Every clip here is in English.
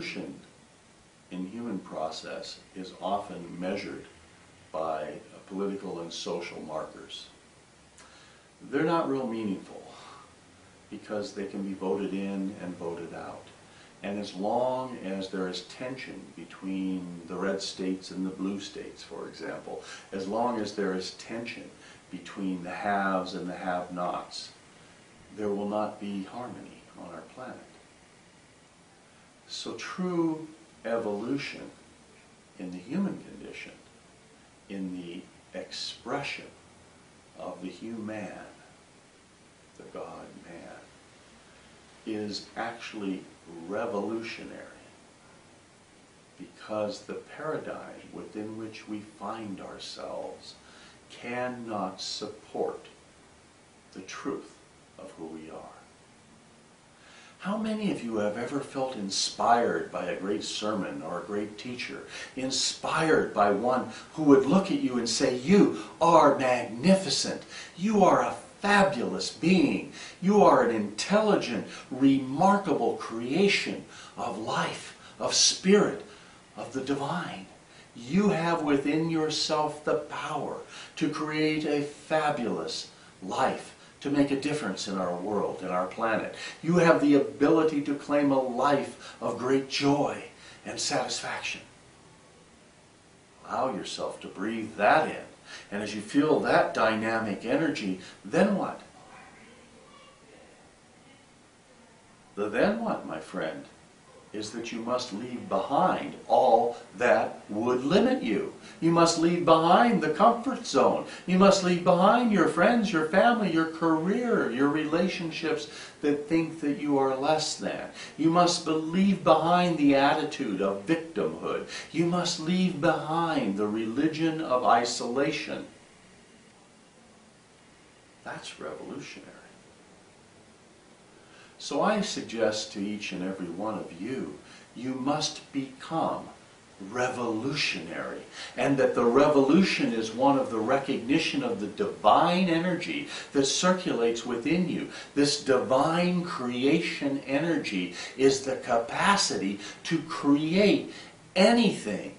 evolution in human process is often measured by political and social markers. They're not real meaningful because they can be voted in and voted out. And as long as there is tension between the red states and the blue states, for example, as long as there is tension between the haves and the have-nots, there will not be harmony on our planet. So true evolution in the human condition, in the expression of the human, the God-man, is actually revolutionary, because the paradigm within which we find ourselves cannot support the truth of who we are. How many of you have ever felt inspired by a great sermon or a great teacher, inspired by one who would look at you and say, "You are magnificent, you are a fabulous being, you are an intelligent, remarkable creation of life, of spirit, of the divine. You have within yourself the power to create a fabulous life, to make a difference in our world, in our planet. You have the ability to claim a life of great joy and satisfaction." Allow yourself to breathe that in. And as you feel that dynamic energy, then what? The then what, my friend, is that you must leave behind all that would limit you. You must leave behind the comfort zone. You must leave behind your friends, your family, your career, your relationships that think that you are less than. You must leave behind the attitude of victimhood. You must leave behind the religion of isolation. That's revolutionary. So I suggest to each and every one of you, you must become revolutionary. And that the revolution is one of the recognition of the divine energy that circulates within you. This divine creation energy is the capacity to create anything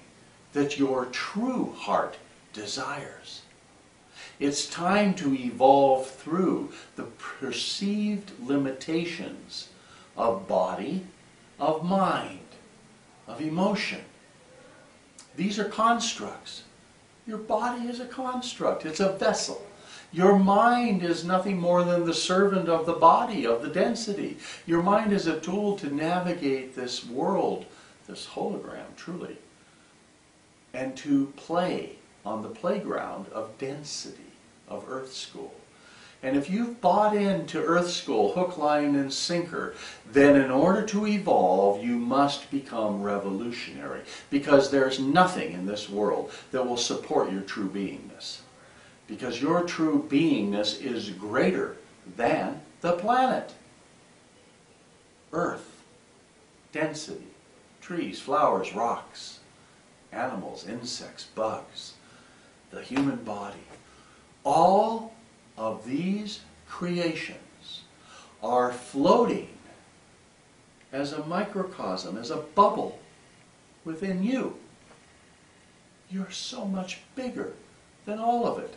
that your true heart desires. It's time to evolve through the perceived limitations of body, of mind, of emotion. These are constructs. Your body is a construct. It's a vessel. Your mind is nothing more than the servant of the body, of the density. Your mind is a tool to navigate this world, this hologram, truly, and to play on the playground of density, of Earth School. And if you've bought into Earth School, hook, line, and sinker, then in order to evolve, you must become revolutionary. Because there's nothing in this world that will support your true beingness. Because your true beingness is greater than the planet. Earth, density, trees, flowers, rocks, animals, insects, bugs, the human body. All of these creations are floating as a microcosm, as a bubble within you. You're so much bigger than all of it.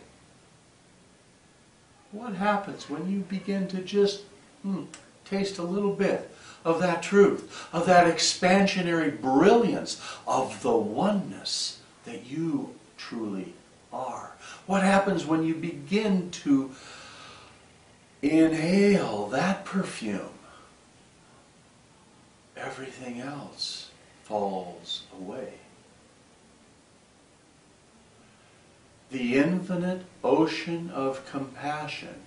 What happens when you begin to just taste a little bit of that truth, of that expansionary brilliance, of the oneness that you truly are? What happens when you begin to inhale that perfume? Everything else falls away. The infinite ocean of compassion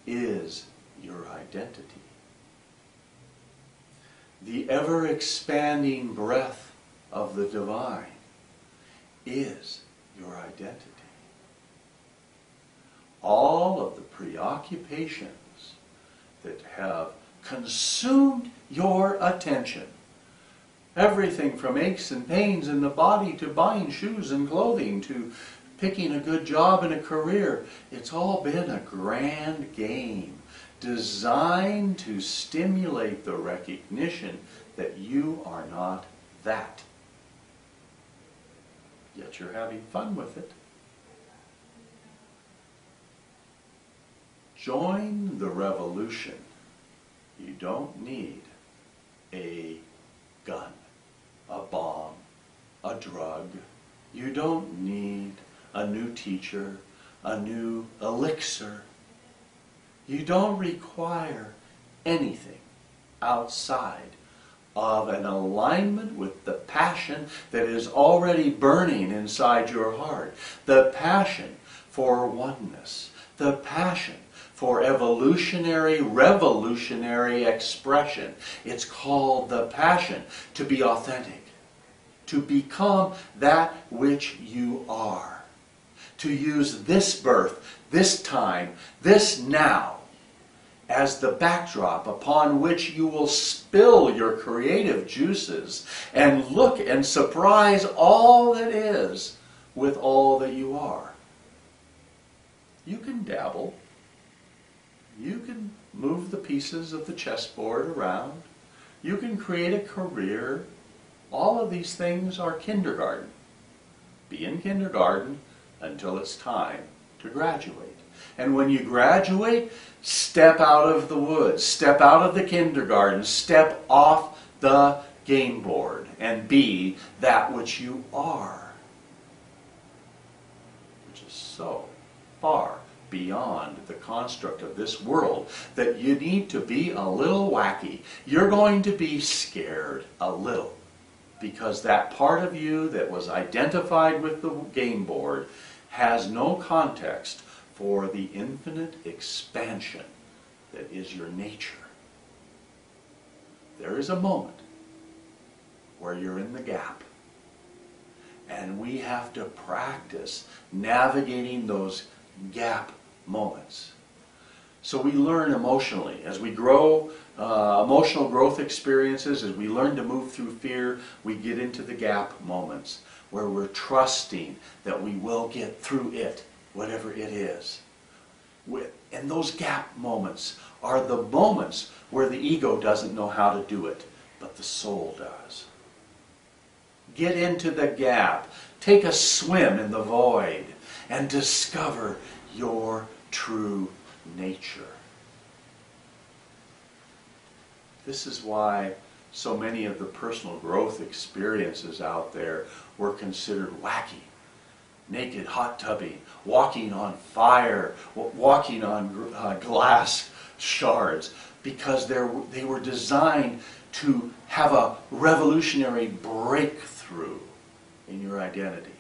is your identity. The ever-expanding breath of the divine is your identity. All of the preoccupations that have consumed your attention, everything from aches and pains in the body to buying shoes and clothing to picking a good job and a career, it's all been a grand game designed to stimulate the recognition that you are not that. Yet you're having fun with it. Join the revolution. You don't need a gun, a bomb, a drug. You don't need a new teacher, a new elixir. You don't require anything outside of an alignment with the passion that is already burning inside your heart. The passion for oneness. The passion for evolutionary, revolutionary expression. It's called the passion to be authentic, to become that which you are, to use this birth, this time, this now, as the backdrop upon which you will spill your creative juices and look and surprise all that is with all that you are. You can dabble. You can move the pieces of the chessboard around. You can create a career. All of these things are kindergarten. Be in kindergarten until it's time to graduate. And when you graduate, step out of the woods, step out of the kindergarten, step off the game board and be that which you are, which is so far beyond the construct of this world that you need to be a little wacky. You're going to be scared a little because that part of you that was identified with the game board has no context for the infinite expansion that is your nature. There is a moment where you're in the gap, and we have to practice navigating those gap moments. So we learn emotionally. As we grow, emotional growth experiences, as we learn to move through fear, we get into the gap moments where we're trusting that we will get through it, whatever it is. And those gap moments are the moments where the ego doesn't know how to do it, but the soul does. Get into the gap. Take a swim in the void and discover your true nature. This is why so many of the personal growth experiences out there were considered wacky. Naked hot tubbing, walking on fire, walking on glass shards, because they were designed to have a revolutionary breakthrough in your identity.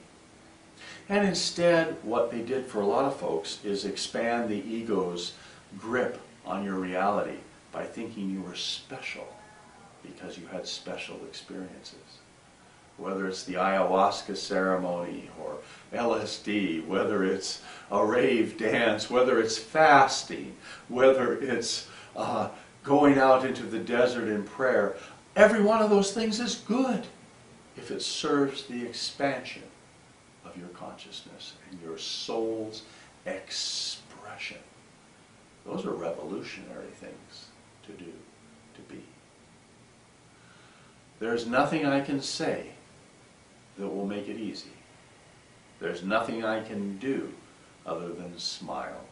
And instead, what they did for a lot of folks is expand the ego's grip on your reality by thinking you were special because you had special experiences. Whether it's the ayahuasca ceremony or LSD, whether it's a rave dance, whether it's fasting, whether it's going out into the desert in prayer, every one of those things is good if it serves the expansion of your consciousness and your soul's expression. Those are revolutionary things to do, to be. There's nothing I can say that will make it easy. There's nothing I can do other than smile.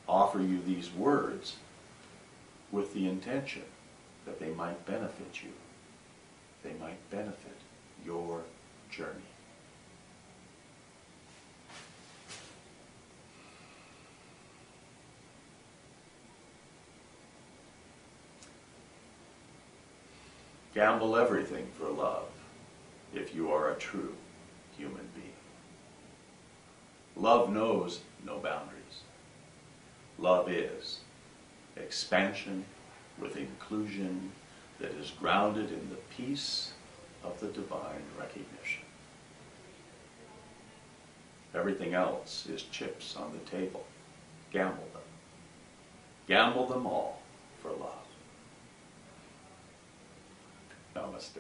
Offer you these words with the intention that they might benefit you. They might benefit your journey. Gamble everything for love if you are a true human being. Love knows no boundaries. Love is expansion with inclusion that is grounded in the peace of the divine recognition. Everything else is chips on the table. Gamble them. Gamble them all for love. Namaste.